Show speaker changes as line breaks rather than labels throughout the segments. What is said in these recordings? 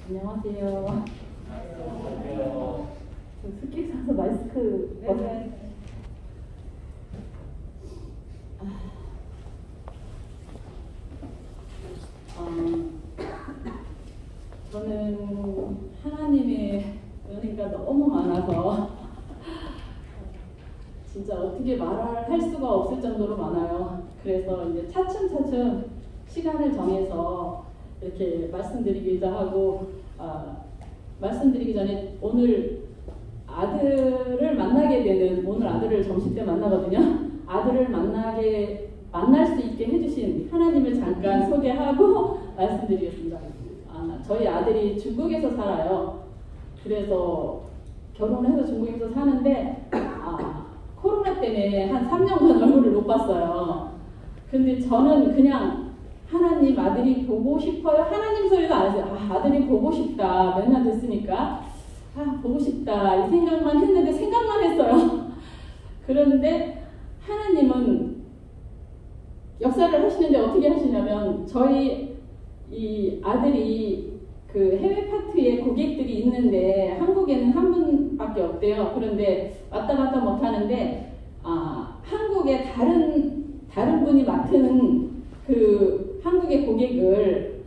안녕하세요. 저 스키 사서 마스크
네네.
저는 하나님의 은혜가 너무 많아서 진짜 어떻게 말할 수가 없을 정도로 많아요. 그래서 이제 차츰차츰 시간을 정해서 이렇게 말씀드리기도 하고, 말씀드리기 전에 오늘 아들을 만나게 되는, 오늘 아들을 점심 때 만나거든요. 아들을 만날 수 있게 해주신 하나님을 잠깐 소개하고 말씀드리겠습니다. 저희 아들이 중국에서 살아요. 그래서 결혼을 해서 중국에서 사는데 코로나 때문에 한 3년간 얼굴을 못 봤어요. 근데 저는 그냥 하나님 아들이 보고 싶어요. 하나님 소리도 안 했어요. 아들이 보고 싶다. 몇 년 됐으니까 보고 싶다 이 생각만 했는데 생각만 했어요. 그런데 하나님은 역사를 하시는데 어떻게 하시냐면 저희 이 아들이 그 해외 파트에 고객들이 있는데 한국에는 한 분밖에 없대요. 그런데 왔다 갔다 못 하는데 한국에 다른 분이 맡은 그 한국의 고객을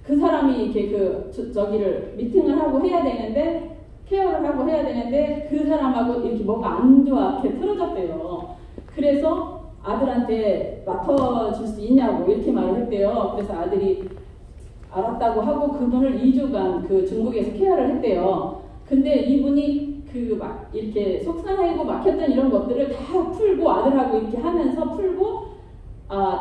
그 사람이 이렇게 저기를 미팅을 하고 해야 되는데 케어를 하고 해야 되는데 그 사람하고 이렇게 뭐가 안 좋게 틀어졌대요. 그래서 아들한테 맡아줄 수 있냐고 이렇게 말을 했대요. 그래서 아들이 알았다고 하고 그분을 2주간 그 중국에서 케어를 했대요. 근데 이분이 이렇게 속상하고 막혔던 이런 것들을 다 풀고 아들하고 이렇게 하면서 풀고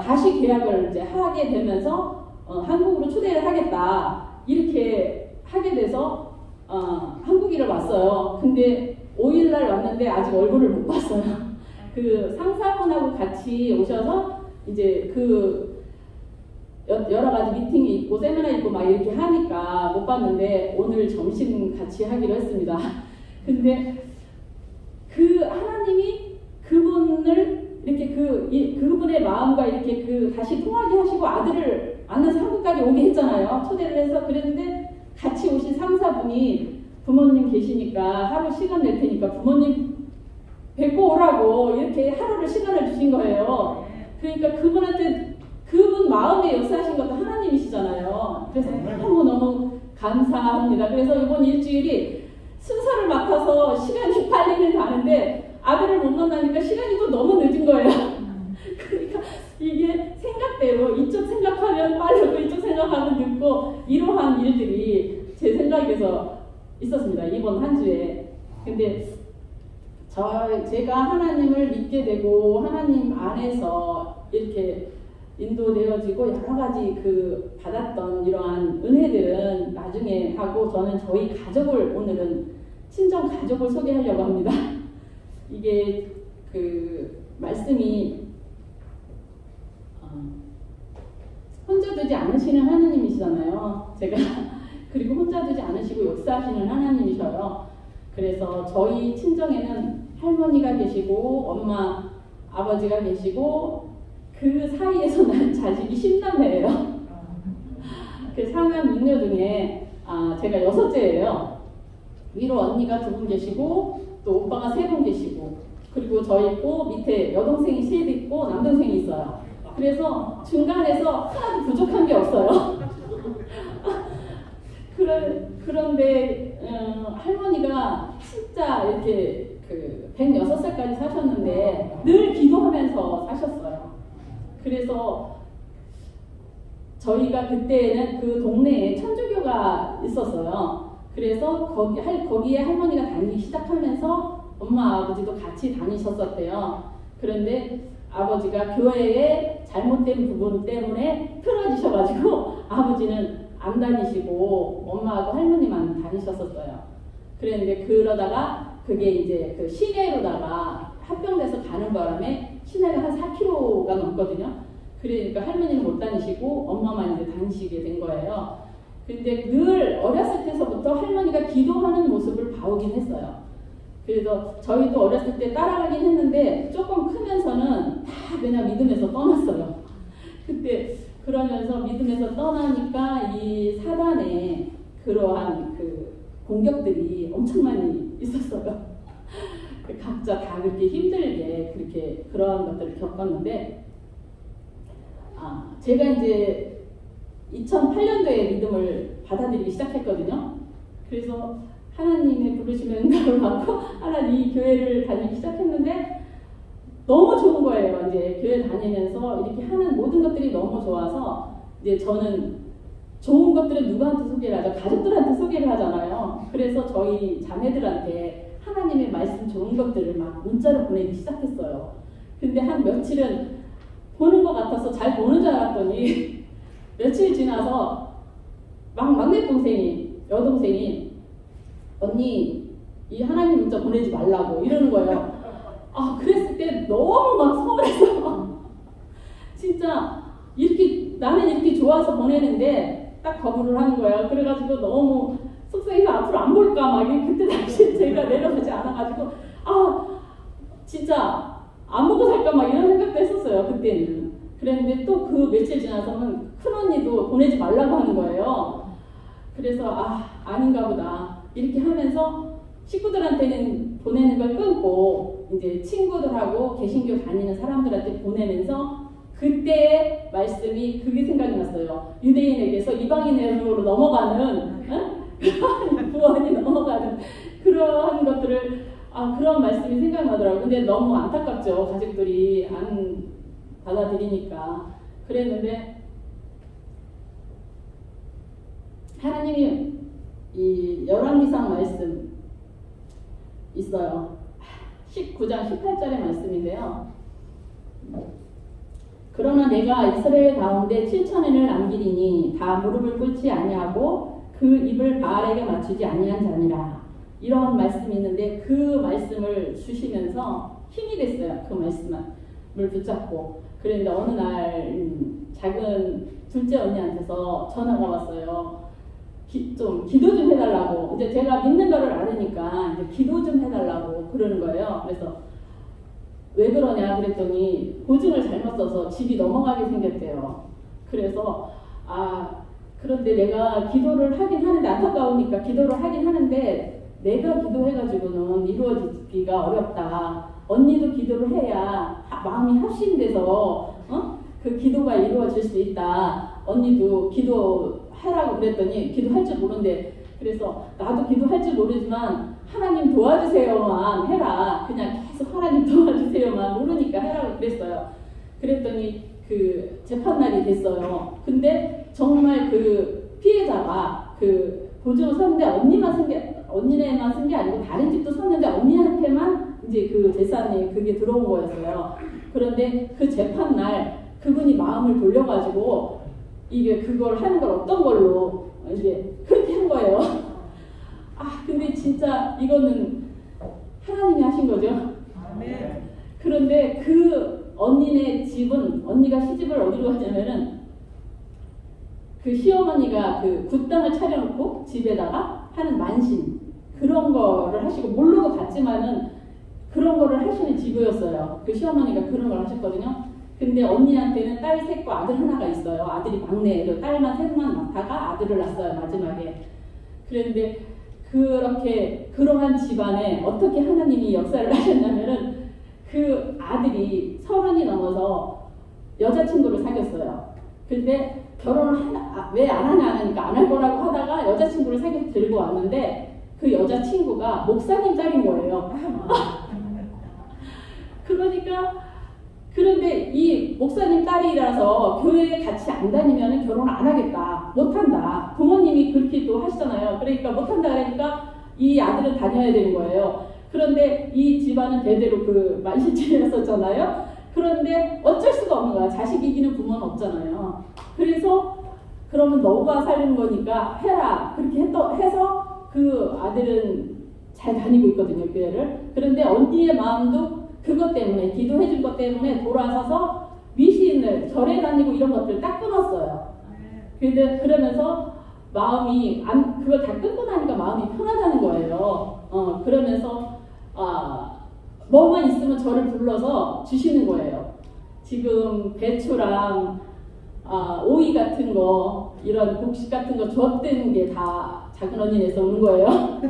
다시 계약을 이제 하게 되면서 한국으로 초대를 하겠다 이렇게 하게 돼서 한국으로 왔어요. 근데 5일날 왔는데 아직 얼굴을 못 봤어요. 그 상사분하고 같이 오셔서 이제 여러 가지 미팅이 있고 세미나 있고 막 이렇게 하니까 못 봤는데 오늘 점심 같이 하기로 했습니다. 근데 그 하나님이 그분을 이렇게 그분의 마음과 이렇게 다시 통하게 하시고 아들을 만나서 한국까지 오게 했잖아요. 초대를 해서 그랬는데 같이 오신 상사분이 부모님 계시니까 하루 시간 낼 테니까 부모님 뵙고 오라고 이렇게 하루를 시간을 주신 거예요. 그러니까 그분 마음에 역사하신 것도 하나님이시잖아요. 그래서 너무 감사합니다. 그래서 이번 일주일이 순서를 맡아서 시간이 빨리는 가는데 아들을 못 만나니까 시간이 또 너무 늦은 거예요. 그러니까 이게 생각대로 이쪽 생각하면 빠르고 이쪽 생각하면 늦고 이러한 일들이 제 생각에서 있었습니다. 이번 한 주에. 근데 제가 하나님을 믿게 되고 하나님 안에서 이렇게 인도되어지고 여러 가지 받았던 이러한 은혜들은 나중에 하고 저는 저희 가족을 오늘은 친정 가족을 소개하려고 합니다. 이게 말씀이 혼자 두지 않으시는 하나님이시잖아요. 제가 그리고 혼자 두지 않으시고 역사하시는 하나님이셔요. 그래서 저희 친정에는 할머니가 계시고 엄마 아버지가 계시고 그 사이에서 난 자식이 10남매예요. 그 상한 육녀 중에 제가 6째예요. 위로 언니가 2분 계시고 또 오빠가 3분 계시고 그리고 저 있고 밑에 여동생이 3 있고 남동생이 있어요. 그래서 중간에서 하나도 부족한 게 없어요. 그런데 할머니가 진짜 이렇게 106살까지 사셨는데 늘 기도하면서 사셨어요. 그래서 저희가 그때는 그 동네에 천주교가 있었어요. 그래서 거기에 할머니가 다니기 시작하면서 엄마 아버지도 같이 다니셨었대요. 그런데 아버지가 교회에 잘못된 부분 때문에 틀어지셔가지고 아버지는 안 다니시고 엄마하고 할머니만 다니셨었어요. 그랬는데 그러다가 그게 이제 시내로다가 합병돼서 가는 바람에 시내가 한 4km가 넘거든요. 그러니까 할머니는 못 다니시고 엄마만 이제 다니시게 된 거예요. 근데 늘 어렸을 때서부터 할머니가 기도하는 모습을 봐오긴 했어요. 그래서 저희도 어렸을 때 따라가긴 했는데 조금 크면서는 다 그냥 믿음에서 떠났어요. 그때 그러면서 믿음에서 떠나니까 이 사단에 그러한 그 공격들이 엄청 많이 있었어요. 각자 다 그렇게 힘들게 그렇게 그런 것들을 겪었는데, 제가 이제 2008년도에 믿음을 받아들이기 시작했거든요. 그래서 하나님의 부르심의 응답을 받고 하나님 이 교회를 다니기 시작했는데 너무 좋은 거예요. 이제 교회 다니면서 이렇게 하는 모든 것들이 너무 좋아서 이제 저는 좋은 것들은 누구한테 소개를 하죠? 가족들한테 소개를 하잖아요. 그래서 저희 자매들한테 하나님의 말씀 좋은 것들을 막 문자로 보내기 시작했어요. 근데 한 며칠은 보는 것 같아서 잘 보는 줄 알았더니 며칠 지나서 막내 동생이, 여동생이 언니 이 하나님 문자 보내지 말라고 이러는 거예요. 그랬을 때 너무 막 서운해서 진짜 이렇게 나는 이렇게 좋아서 보내는데 딱 거부를 하는 거예요. 그래가지고 너무 속상해서 앞으로 안 볼까 막 그때 당시 제가 내려가지 않아가지고 진짜 안 보고 살까 막 이런 생각도 했었어요. 그때는. 그랬는데 또 그 며칠 지나서는 큰 언니도 보내지 말라고 하는 거예요. 그래서 아닌가 보다 이렇게 하면서 식구들한테는 보내는 걸 끊고 이제 친구들하고 개신교 다니는 사람들한테 보내면서 그때의 말씀이 그게 생각이 났어요. 유대인에게서 이방인으로 넘어가는 구원이 넘어가는 그러한 것들을 그런 말씀이 생각나더라고요. 근데 너무 안타깝죠. 가족들이 안 받아들이니까. 그랬는데 하나님이 이 열왕기상 말씀 있어요. 19장 18절의 말씀인데요. 그러나 내가 이스라엘 가운데 7,000인을 남기리니 다 무릎을 꿇지 아니하고 그 입을 바알에게 맞추지 아니한 자니라. 이런 말씀이 있는데 그 말씀을 주시면서 힘이 됐어요. 그 말씀을 붙잡고. 그런데 어느 날 작은 둘째 언니한테서 전화가 왔어요. 좀 기도 좀 해달라고. 이제 제가 믿는 거를 알으니까 이제 기도 좀 해달라고 그러는 거예요. 그래서 왜 그러냐 그랬더니 보증을 잘못 써서 집이 넘어가게 생겼대요. 그래서 그런데 내가 기도를 하긴 하는데 안타까우니까 기도를 하긴 하는데 내가 기도해가지고는 이루어지기가 어렵다. 언니도 기도를 해야 마음이 합심돼서 그 기도가 이루어질 수 있다. 언니도 기도하라고 그랬더니 기도할 줄 모르는데 그래서 나도 기도할 줄 모르지만 하나님 도와주세요만 해라. 그냥 계속 하나님 도와주세요만 모르니까 해라고 그랬어요. 그랬더니 그 재판날이 됐어요. 근데 정말 그 피해자가 그 보증을 섰는데 언니네만 쓴 게 아니고 다른 집도 섰는데 언니한테만 이제 그 재산이 그게 들어온 거였어요. 그런데 그 재판날 그분이 마음을 돌려가지고 이게 그걸 하는 걸 어떤 걸로 이제 그렇게 한 거예요. 근데 진짜 이거는 하나님이 하신 거죠. 그런데 그 언니네 집은 언니가 시집을 어디로 가냐면은 그 시어머니가 그 굿당을 차려놓고 집에다가 하는 만신 그런 거를 하시고 모르고 갔지만은 그런 거를 하시는 집이었어요. 그 시어머니가 그런 걸 하셨거든요. 근데 언니한테는 딸 셋과 아들 하나가 있어요. 아들이 막내예요. 딸만 셋만 낳다가 아들을 낳았어요. 마지막에. 그런데 그렇게 그러한 집안에 어떻게 하나님이 역사를 하셨냐면은 그 아들이 30이 넘어서 여자친구를 사귀었어요. 근데 결혼을 왜 안 하냐 하니까 안 할 거라고 하다가 여자친구를 사귀어서 들고 왔는데 그 여자친구가 목사님 딸인 거예요. 그런데 이 목사님 딸이라서 교회에 같이 안 다니면 결혼을 안 하겠다. 못한다. 부모님이 그렇게 또 하시잖아요. 그러니까 못한다 그러니까 이 아들은 다녀야 되는 거예요. 그런데 이 집안은 대대로 그 만신집이었었잖아요. 그런데 어쩔 수가 없는 거야. 자식 이기는 부모는 없잖아요. 그래서 그러면 너가 살리는 거니까 해라. 그렇게 해서 그 아들은 잘 다니고 있거든요. 교회를. 그런데 언니의 마음도 그것 때문에 기도해 준 것 때문에 돌아서서 미신을 절에 다니고 이런 것들 딱 끊었어요. 근데 그러면서 마음이 그걸 다 끊고 나니까 마음이 편하다는 거예요. 그러면서 뭐만 있으면 저를 불러서 주시는 거예요. 지금 배추랑 오이 같은 거 이런 곡식 같은 거 줬던 게 다 작은 언니네에서 오는 거예요.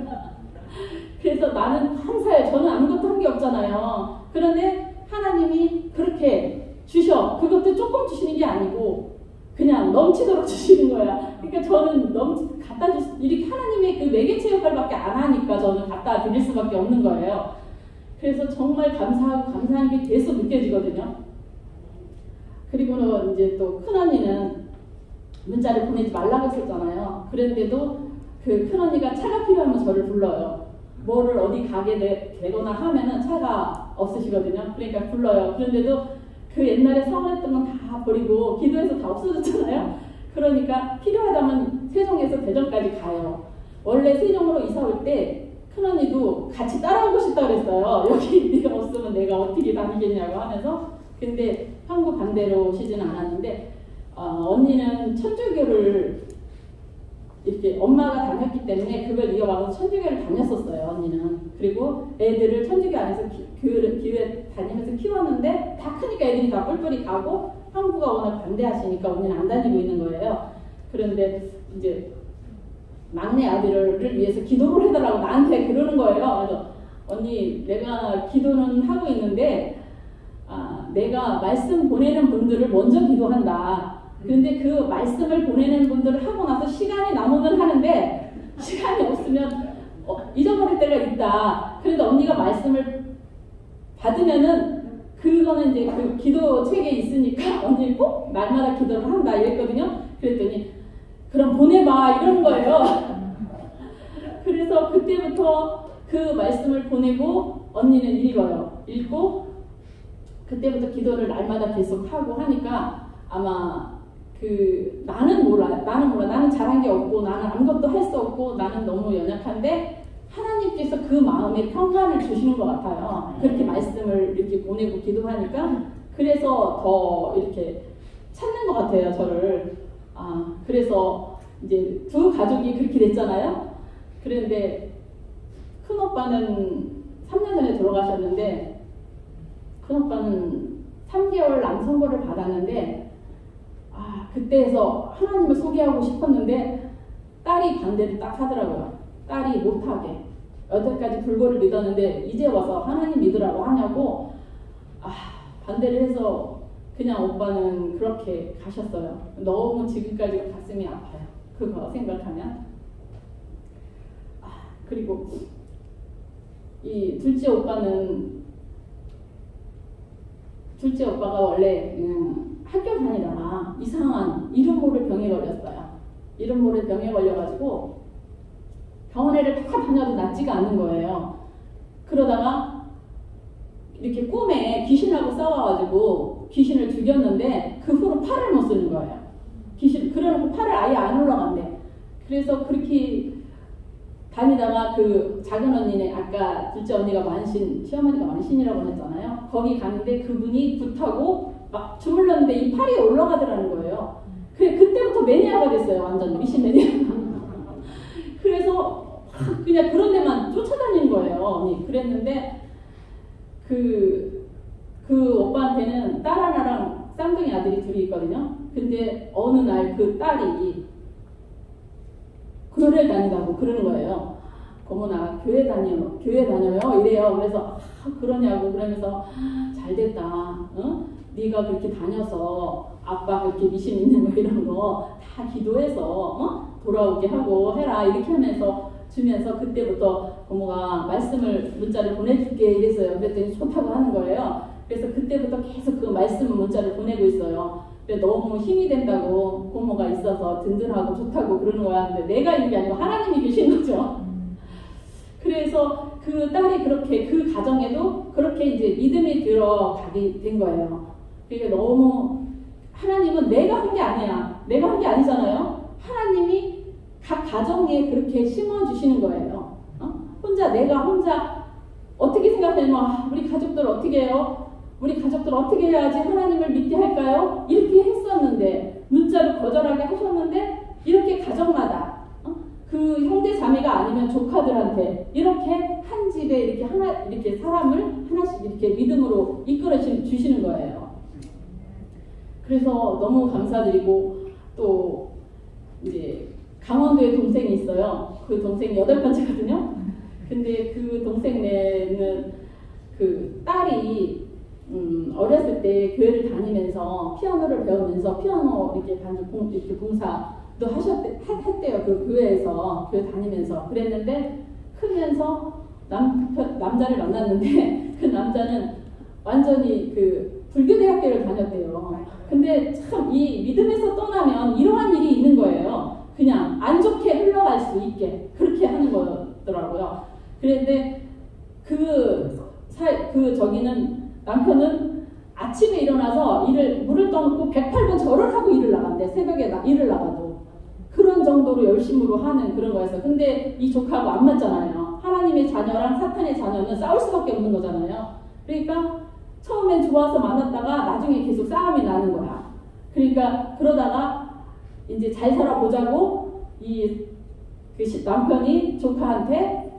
그래서 나는 감사해요. 저는 아무것도 한 게 없잖아요. 그런데 하나님이 그렇게 주셔. 그것도 조금 주시는 게 아니고 그냥 넘치도록 주시는 거야. 그러니까 저는 갖다 이렇게 하나님의 그 매개체 역할밖에 안 하니까 저는 갖다 드릴 수밖에 없는 거예요. 그래서 정말 감사하고 감사한 게 계속 느껴지거든요. 그리고는 이제 또 큰언니는 문자를 보내지 말라고 했었잖아요. 그런데도 그 큰언니가 차가 필요하면 저를 불러요. 뭐를 어디 가게 되거나 하면은 차가 없으시거든요. 그러니까 불러요. 그런데도 그 옛날에 서운했던 건 다 버리고 기도해서 다 없어졌잖아요. 그러니까 필요하다면 세종에서 대전까지 가요. 원래 세종으로 이사 올 때 큰언니도 같이 따라오고 싶다 그랬어요. 여기 네가 없으면 내가 어떻게 다니겠냐고 하면서. 근데 형부 반대로 오시지는 않았는데 언니는 천주교를 이렇게 엄마가 다녔기 때문에 그걸 이어가서 천주교를 다녔었어요. 언니는. 그리고 애들을 천주교 안에서 교회 다니면서 키웠는데 다 크니까 애들이 다 뿔뿔이 가고 형부가 워낙 반대하시니까 언니는 안 다니고 있는 거예요. 그런데 이제 막내 아들을 위해서 기도를 해달라고 나한테 그러는 거예요. 그래서 언니 내가 기도는 하고 있는데 내가 말씀 보내는 분들을 먼저 기도한다. 그런데 그 말씀을 보내는 분들을 하고 나서 시간이 남으면 하는데 시간이 없으면 잊어버릴 때가 있다. 그래도 언니가 말씀을 받으면은 그거는 이제 그 기도 책에 있으니까 언니 꼭 날마다 기도를 한다 이랬거든요. 그랬더니 그럼 보내봐 이러는 거예요. 그래서 그때부터 그 말씀을 보내고 언니는 읽어요. 읽고 그때부터 기도를 날마다 계속 하고 하니까 아마 나는 몰라. 나는 잘한 게 없고 나는 아무것도 할 수 없고 나는 너무 연약한데 하나님께서 그 마음에 평강을 주시는 것 같아요. 그렇게 말씀을 이렇게 보내고 기도하니까 그래서 더 이렇게 찾는 것 같아요. 저를. 그래서 이제 두 가족이 그렇게 됐잖아요. 그런데 큰 오빠는 3년 전에 돌아가셨는데 큰 오빠는 3개월 암 선고를 받았는데 그때에서 하나님을 소개하고 싶었는데 딸이 반대를 딱 하더라고요. 딸이 못하게. 여태까지 불교를 믿었는데 이제 와서 하나님 믿으라고 하냐고 반대를 해서 그냥 오빠는 그렇게 가셨어요. 너무 지금까지 가슴이 아파요. 그거 생각하면. 그리고 이 둘째 오빠가 원래 학교 다니다가 이상한 이름 모를 병에 걸렸어요. 이름 모를 병에 걸려가지고 병원에를 다 다녀도 낫지가 않는 거예요. 그러다가 이렇게 꿈에 귀신하고 싸워가지고 귀신을 죽였는데 그 후로 팔을 못 쓰는 거예요. 그래놓고 팔을 아예 안 올라간대. 그래서 그렇게 다니다가 그 작은 언니네 아까 둘째 언니가 시어머니가 만신이라고 했잖아요. 거기 갔는데 그분이 굿하고 막 주물렀는데 이 팔이 올라가더라는 거예요. 그때부터 매니아가 됐어요. 완전 미신 매니아가. 그래서 그냥 그런 데만 쫓아다니는 거예요. 언니. 그랬는데 그 오빠한테는 딸 하나랑 쌍둥이 아들이 둘이 있거든요. 근데 어느 날 그 딸이 교회를 다닌다고 그러는 거예요. 고모나 교회 다녀요 이래요. 그래서 그러냐고 그러면서 잘 됐다. 네가 그렇게 다녀서 아빠 그렇게 미신 있는 거 이런 거 다 기도해서 돌아오게 하고 해라 이렇게 하면서 주면서 그때부터 고모가 문자를 보내줄게 이랬어요. 그랬더니 좋다고 하는 거예요. 그래서 그때부터 계속 그 말씀 문자를 보내고 있어요. 너무 힘이 된다고 고모가 있어서 든든하고 좋다고 그러는 거야. 근데 내가 있는 게 아니고 하나님이 계신 거죠. 그래서 그 딸이 그렇게 그 가정에도 그렇게 이제 믿음이 들어가게 된 거예요. 그러니까 너무 하나님은 내가 한 게 아니야. 내가 한 게 아니잖아요. 하나님이 각 가정에 그렇게 심어주시는 거예요. 내가 혼자 어떻게 생각하냐면 우리 가족들 어떻게 해요? 우리 가족들 어떻게 해야지 하나님을 믿게 할까요? 이렇게 했었는데 문자를 거절하게 하셨는데 이렇게 가정마다 그 형제 자매가 아니면 조카들한테 이렇게 한 집에 이렇게 사람을 하나씩 이렇게 믿음으로 이끌어 주시는 거예요. 그래서 너무 감사드리고 또 이제 강원도에 동생이 있어요. 그 동생이 8번째거든요. 근데 그 동생네는 그 딸이 어렸을 때 교회를 다니면서 피아노를 배우면서 피아노 이렇게 반주 이렇게 봉사도 했대요. 그 교회에서 교회 다니면서 그랬는데 크면서 남자를 만났는데 그 남자는 완전히 그 불교대학교를 다녔대요. 근데 참 이 믿음에서 떠나면 이러한 일이 있는 거예요. 그냥 안 좋게 흘러갈 수 있게 그렇게 하는 거더라고요. 그런데 저기는 남편은 아침에 일어나서 물을 떠놓고 108번 절을 하고 일을 나간대. 새벽에 일을 나가도. 그런 정도로 열심으로 하는 그런 거였어요. 근데 이 조카하고 안 맞잖아요. 하나님의 자녀랑 사탄의 자녀는 싸울 수밖에 없는 거잖아요. 그러니까 처음엔 좋아서 많았다가 나중에 계속 싸움이 나는 거야. 그러니까 그러다가 이제 잘 살아보자고 남편이 조카한테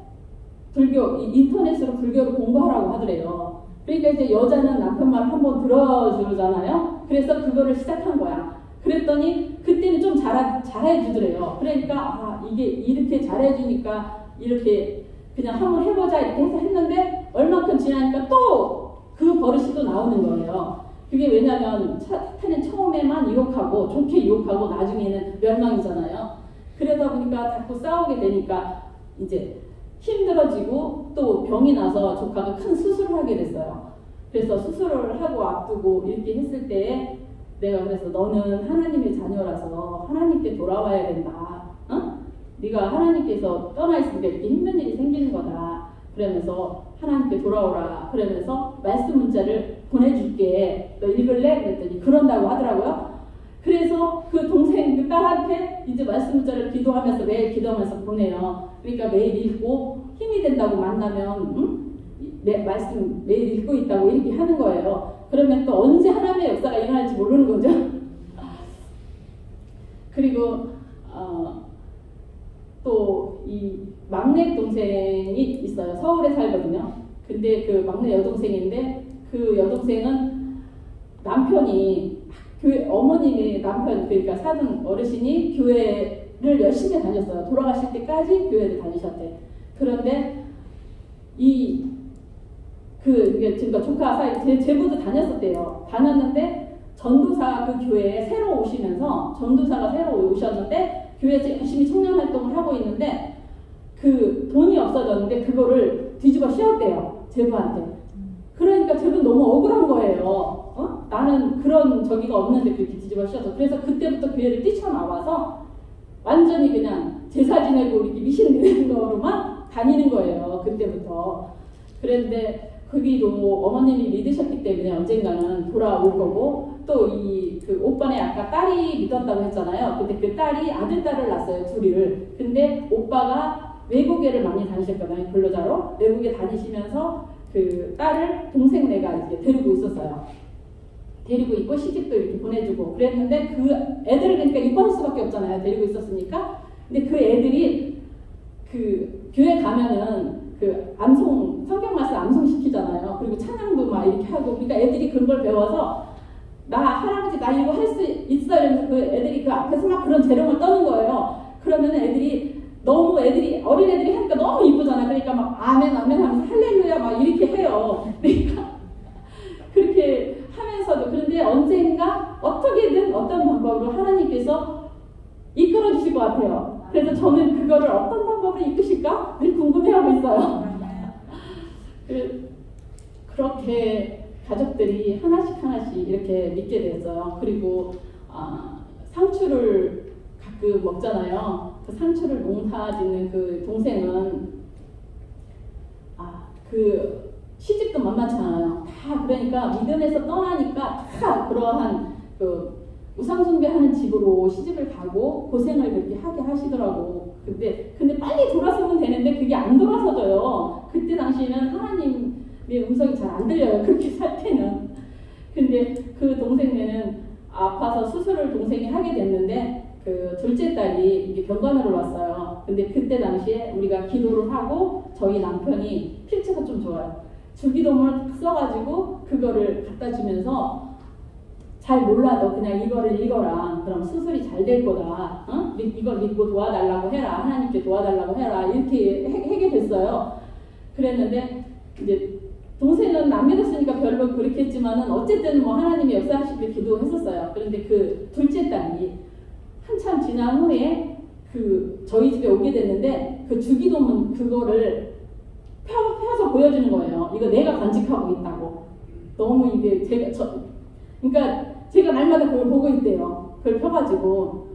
인터넷으로 불교를 공부하라고 하더래요. 그러니까 이제 여자는 남편 말 한번 들어주잖아요. 그래서 그거를 시작한 거야. 그랬더니 그때는 좀 잘해주더래요. 그러니까 이게 이렇게 잘해주니까 이렇게 그냥 한번 해보자 이렇게 해서 했는데 얼마큼 지나니까 또 그 버릇이 또 나오는 거예요. 그게 왜냐면 사탄은 처음에만 유혹하고 좋게 유혹하고 나중에는 멸망이잖아요. 그러다 보니까 자꾸 싸우게 되니까 이제 힘들어지고 또 병이 나서 조카가 큰 수술을 하게 됐어요. 그래서 수술을 하고 앞두고 이렇게 했을 때에 내가 그래서 너는 하나님의 자녀라서 하나님께 돌아와야 된다. 네가 하나님께서 떠나 있으니까 이렇게 힘든 일이 생기는 거다. 그러면서 하나님께 돌아오라. 그러면서 말씀 문자를 보내줄게. 너 읽을래? 그랬더니 그런다고 하더라고요. 그래서 그 동생, 그 딸한테 이제 말씀 문자를 기도하면서 매일 기도하면서 보내요. 그러니까 매일 읽고 힘이 된다고 만나면 말씀 매일 읽고 있다고 이렇게 하는 거예요. 그러면 또 언제 하나님의 역사가 일어날지 모르는 거죠. 그리고 또 이 막내 동생이 있어요. 서울에 살거든요. 근데 그 막내 여동생인데 그 여동생은 남편이 어머님이 남편 그러니까 사돈 어르신이 교회를 열심히 다녔어요. 돌아가실 때까지 교회를 다니셨대. 그런데 그러니까 조카 사이 제부도 다녔었대요. 다녔는데 전도사 그 교회에 새로 오시면서 전도사가 새로 오셨는데 교회에서 열심히 청년 활동을 하고 있는데 그 돈이 없어졌는데 그거를 뒤집어 씌웠대요. 제부한테. 그러니까 제부는 너무 억울한 거예요. 나는 그런 저기가 없는데 그렇게 뒤집어 씌워서. 그래서 그때부터 교회를 뛰쳐나와서 완전히 그냥 제사 지내고 이렇게 미신 되는 거로만 다니는 거예요. 그때부터. 그런데 거기도 어머님이 믿으셨기 때문에 언젠가는 돌아올 거고 또 그 오빠네 아까 딸이 믿었다고 했잖아요. 근데 그 딸이 아들, 딸을 낳았어요. 둘을. 근데 오빠가 외국에를 많이 다니셨거든요. 근로자로. 외국에 다니시면서 그 딸을 동생네가 이제 데리고 있었어요. 데리고 있고 시집도 이렇게 보내주고 그랬는데 그 애들을 그러니까 입원할 수밖에 없잖아요. 데리고 있었으니까. 근데 그 애들이 그 교회 가면은 그 성경 말씀 암송 시키잖아요. 그리고 찬양도 막 이렇게 하고 그러니까 애들이 그런 걸 배워서 할아버지 나 이거 할 수 있어 이러면서 그 애들이 그 앞에서 막 그런 재롱을 떠는 거예요. 그러면 애들이 어린 애들이 하니까 너무 이쁘잖아. 그러니까 막 아멘 아멘 하면서 할렐루야 막 이렇게 해요. 그러니까 그렇게 하면서도 그런데 언젠가 어떻게든 어떤 방법으로 하나님께서 이끌어 주실 것 같아요. 그래서 저는 그거를 어떤 방법으로 이끄실까 늘 궁금해하고 있어요. 그렇게 가족들이 하나씩 이렇게 믿게 됐어요. 그리고 상추를 가끔 먹잖아요. 그 상추를 농사짓는 그 동생은 그 시집도 만만치 않아요. 다 그러니까 믿음에서 떠나니까 다 그러한 그 우상 숭배하는 집으로 시집을 가고 고생을 그렇게 하게 하시더라고. 근데 빨리 돌아서면 되는데 그게 안 돌아서져요. 그때 당시에는 하나님의 음성이 잘 안 들려요. 그렇게 살 때는. 근데 그 동생네는 아파서 수술을 동생이 하게 됐는데 그 둘째 딸이 이게 병간호를 왔어요. 근데 그때 당시에 우리가 기도를 하고 저희 남편이 필체가 좀 좋아요. 주기도문을 딱 써가지고 그거를 갖다 주면서 잘 몰라도 그냥 이거를 읽어라. 그럼 수술이 잘 될 거다. 어? 이걸 믿고 도와달라고 해라. 하나님께 도와달라고 해라. 이렇게 하게 됐어요. 그랬는데 이제 동생은 안 믿었으니까 별로 그렇게 했지만은 어쨌든 뭐 하나님이 역사하시길 기도했었어요. 그런데 그 둘째 딸이 한참 지난 후에 그 저희 집에 오게 됐는데 그 주기도문 그거를 펴서 보여주는 거예요. 이거 내가 간직하고 있다고. 너무 이게 그러니까 제가 날마다 그걸 보고 있대요. 그걸 펴가지고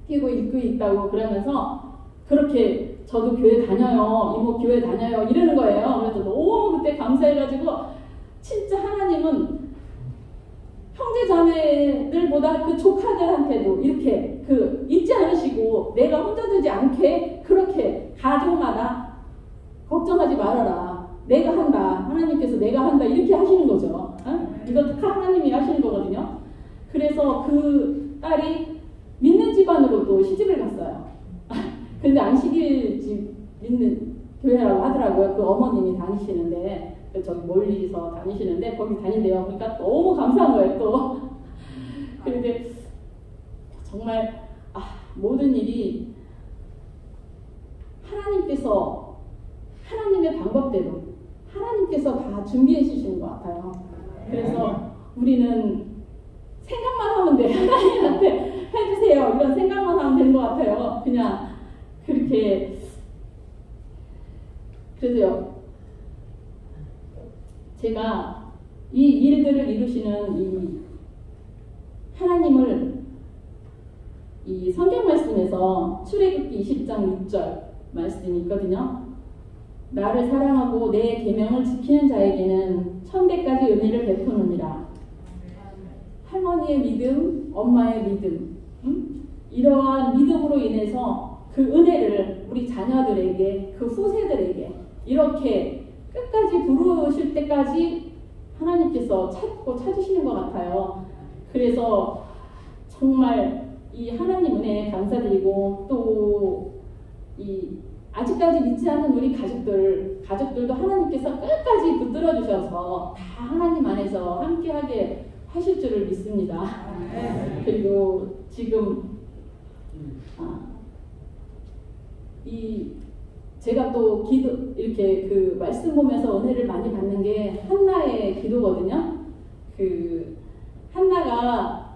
끼고 읽고 있다고 그러면서 그렇게 저도 교회 다녀요. 이모 교회 다녀요. 이러는 거예요. 그래서 너무 그때 감사해가지고 진짜 하나님은 형제 자매들보다 그 조카들한테도 이렇게 그 잊지 않으시고 내가 혼자 되지 않게 그렇게 가족마다 걱정하지 말아라. 내가 한다. 하나님께서 내가 한다. 이렇게 하시는 거죠. 어? 이거 다 하나님이 하시는 거거든요. 그래서 그 딸이 믿는 집안으로 또 시집을 갔어요. 근데 안식일 집 믿는 교회라고 하더라고요. 그 어머님이 다니시는데 저기 멀리서 다니시는데 거기 다닌대요. 그러니까 너무 감사한 거예요. 또 그런데 정말 모든 일이 하나님께서 하나님의 방법대로 하나님께서 다 준비해 주시는 것 같아요. 그래서 우리는 생각만 하면 돼요. 하나님한테 해주세요. 이런 생각만 하면 되는 것 같아요. 그냥 그렇게. 그래서요, 제가 이 일들을 이루시는 이 하나님을 이 성경 말씀에서 출애굽기 20장 6절 말씀이 있거든요. 나를 사랑하고 내 계명을 지키는 자에게는 1000배까지 은혜를 베푸느니라. 할머니의 믿음, 엄마의 믿음, 이러한 믿음으로 인해서 그 은혜를 우리 자녀들에게, 그 후세들에게 이렇게 끝까지 부르실 때까지 하나님께서 찾으시는 것 같아요. 그래서 정말 이 하나님 은혜에 감사드리고 또 이 아직까지 믿지 않는 우리 가족들도 하나님께서 끝까지 붙들어 주셔서 다 하나님 안에서 함께하게 하실 줄을 믿습니다. 그리고 지금 제가 또 이렇게 그 말씀 보면서 은혜를 많이 받는 게 한나의 기도거든요. 그 한나가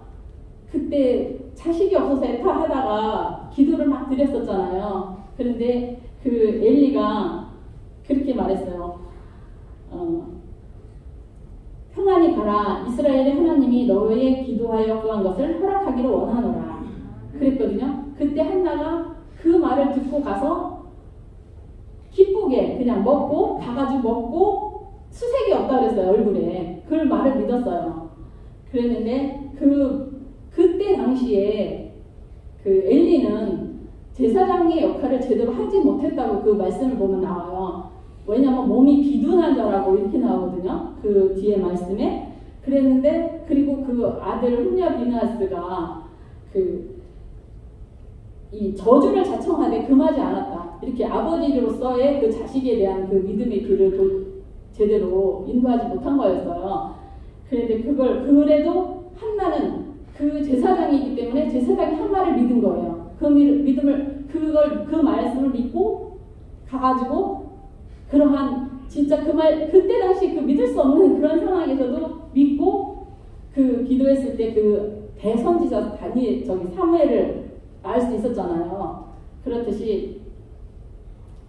그때 자식이 없어서 애타하다가 기도를 막 드렸었잖아요. 그런데 그 엘리가 그렇게 말했어요. 평안히 가라. 이스라엘의 하나님이 너의 기도하여 구한 것을 허락하기를 원하노라. 그랬거든요. 그때 한나가 그 말을 듣고 가서 기쁘게 그냥 가가지고 먹고 수색이 없다 그랬어요. 얼굴에. 그 말을 믿었어요. 그랬는데 그때 당시에 그 엘리는 제사장의 역할을 제대로 하지 못했다고 그 말씀을 보면 나와요. 왜냐면 몸이 비둔한 자라고 이렇게 나오거든요. 그 뒤에 말씀에. 그랬는데 그리고 그 아들 홈냐 비나스가 이 저주를 자청하되 금하지 않았다. 이렇게 아버지로서의 그 자식에 대한 그 믿음의 길을 제대로 인도하지 못한 거였어요. 그런데 그래도 한나는 그 제사장이기 때문에 제사장이 한 말을 믿은 거예요. 그 그 말씀을 믿고 가가지고 그러한 진짜 그때 당시 그 믿을 수 없는 그런 상황에서도 믿고 그 기도했을 때 그 대선지자 사무엘을 알 수 있었잖아요. 그렇듯이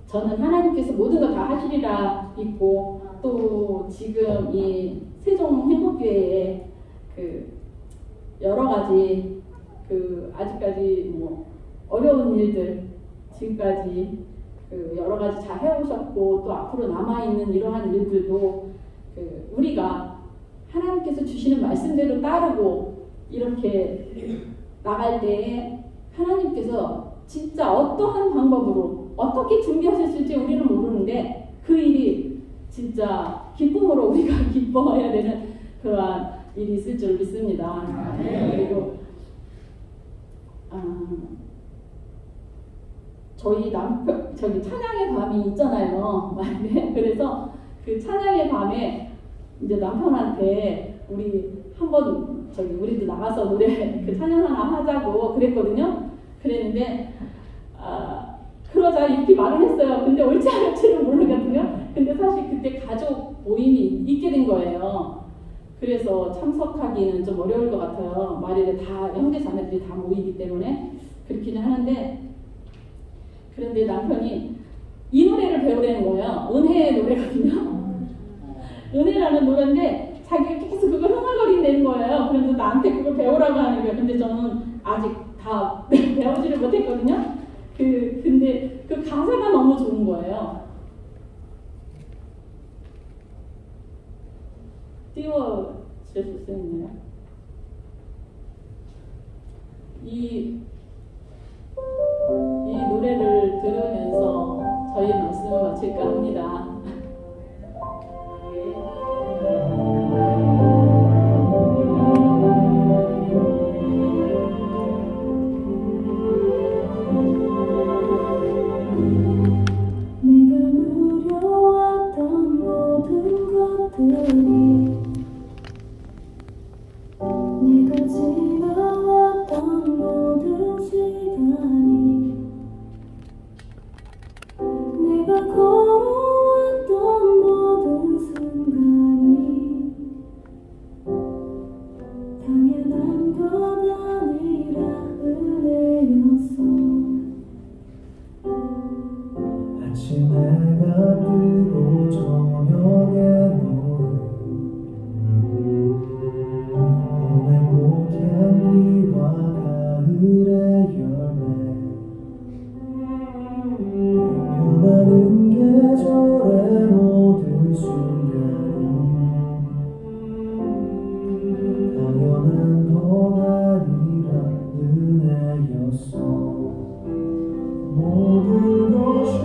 저는 하나님께서 모든 거 다 하시리라 믿고 또 지금 이 세종 행복교회에 그 여러 가지 아직까지 뭐 어려운 일들 지금까지 여러 가지 잘 해오셨고 또 앞으로 남아있는 이러한 일들도 우리가 하나님께서 주시는 말씀대로 따르고 이렇게 나갈 때에 하나님께서 진짜 어떠한 방법으로 어떻게 준비하셨을지 우리는 모르는데 그 일이 진짜 기쁨으로 우리가 기뻐해야 되는 그러한 일이 있을 줄 믿습니다. 그리고 저희 찬양의 밤이 있잖아요. 그래서 그 찬양의 밤에 이제 남편한테 우리 한번 우리도 나가서 노래 그 찬양 하나 하자고 그랬거든요. 그랬는데 그러자 이렇게 말을 했어요. 근데 옳지 않을지는 모르거든요. 근데 사실 그때 가족 모임이 있게 된 거예요. 그래서 참석하기는 좀 어려울 것 같아요. 말일에 다 형제 자매들이 다 모이기 때문에 그렇기는 하는데, 그런데 남편이 이 노래를 배우려는 거예요. 은혜의 노래거든요. 은혜라는 노래인데 자기가 계속 그걸 흥얼거린다는 거예요. 그래서 나한테 그걸 배우라고 하는 거예요. 근데 저는 아직 다 배우지를 못했거든요. 근데 그 가사가 너무 좋은 거예요. 띄워주실 수 있나요? 이 노래를 들으면서 저희 말씀을 마칠까 합니다.
내가 지나왔던 모든 시간이, 내가 걸어왔던 모든 순간이 당연한 것 아니라 은혜였어.
아침 해가 뜨고 저녁에 꽃향기와 가을의 열매, 변하는 계절의 모든 순간이 당연한 건 아니라 은혜였어. 모든 것이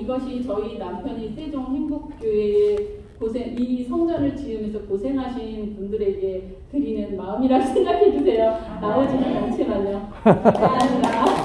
이것이 저희 남편이 세종 행복교회에 이 성전을 지으면서 고생하신 분들에게 드리는 마음이라고 생각해 주세요. 나오지는 않지만요. 감사합니다.